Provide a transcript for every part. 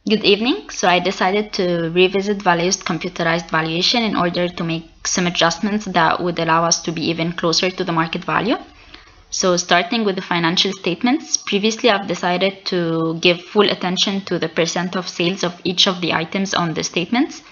Good evening. So I decided to revisit Valeo's computerized valuation in order to make some adjustments that would allow us to be even closer to the market value. So starting with the financial statements, previously I've decided to give full attention to the percent of sales of each of the items on the statements.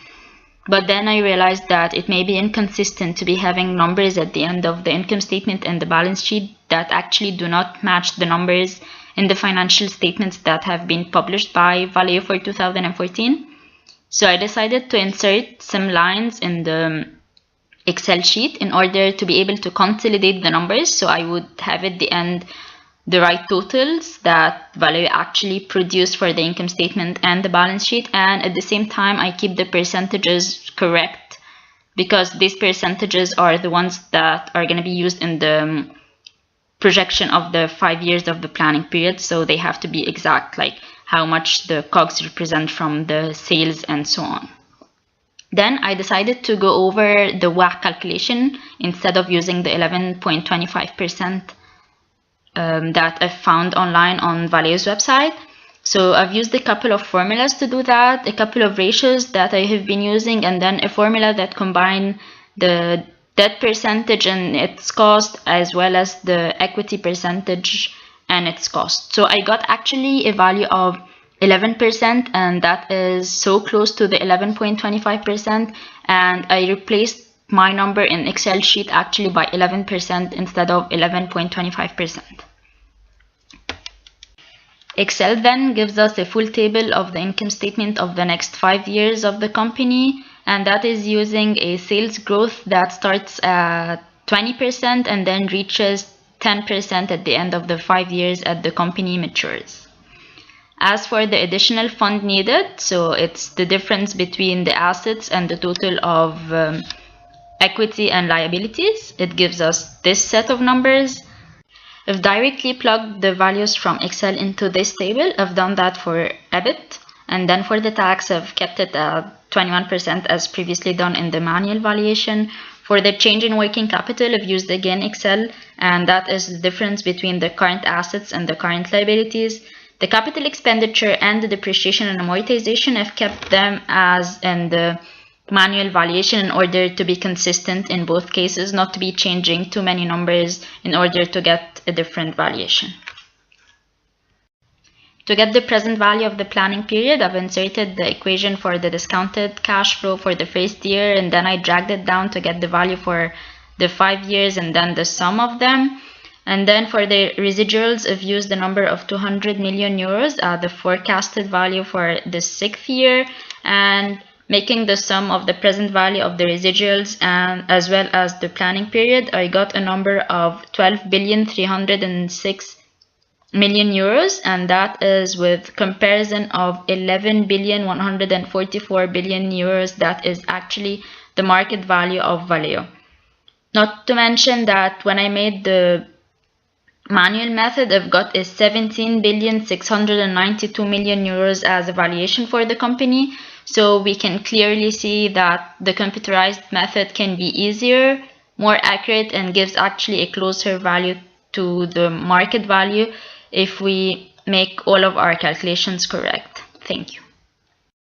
But then I realized that it may be inconsistent to be having numbers at the end of the income statement and the balance sheet that actually do not match the numbers in the financial statements that have been published by Valeo for 2014. So I decided to insert some lines in the Excel sheet in order to be able to consolidate the numbers, so I would have at the end the right totals that Valeo actually produced for the income statement and the balance sheet, and at the same time I keep the percentages correct because these percentages are the ones that are going to be used in the projection of the 5 years of the planning period, so they have to be exact, like how much the COGS represent from the sales and so on. Then I decided to go over the WACC calculation instead of using the 11.25% that I found online on Valeo's website. So I've used a couple of formulas to do that, a couple of ratios that I have been using, and then a formula that combine the debt percentage and its cost as well as the equity percentage and its cost. So I got actually a value of 11%, and that is so close to the 11.25%, and I replaced my number in Excel sheet actually by 11% instead of 11.25%. Excel then gives us a full table of the income statement of the next 5 years of the company, and that is using a sales growth that starts at 20% and then reaches 10% at the end of the 5 years as the company matures. As for the additional fund needed, so it's the difference between the assets and the total of equity and liabilities. It gives us this set of numbers. I've directly plugged the values from Excel into this table. I've done that for EBIT, and then for the tax I've kept it at 21% as previously done in the manual valuation. For the change in working capital, I've used again Excel, and that is the difference between the current assets and the current liabilities. The capital expenditure and the depreciation and amortization, I've kept them as in the manual valuation in order to be consistent in both cases, not to be changing too many numbers in order to get a different valuation. To get the present value of the planning period, I've inserted the equation for the discounted cash flow for the first year, and then I dragged it down to get the value for the 5 years and then the sum of them. And then for the residuals, I've used the number of 200 million euros, the forecasted value for the 6th year, and making the sum of the present value of the residuals and as well as the planning period, I got a number of 12,306,000,000 euros, and that is with comparison of 11,144,000,000,000 euros. That is actually the market value of Valeo. Not to mention that when I made the manual method, I've got a 17,692,000,000 euros as a valuation for the company. So we can clearly see that the computerized method can be easier, more accurate, and gives actually a closer value to the market value if we make all of our calculations correct. Thank you.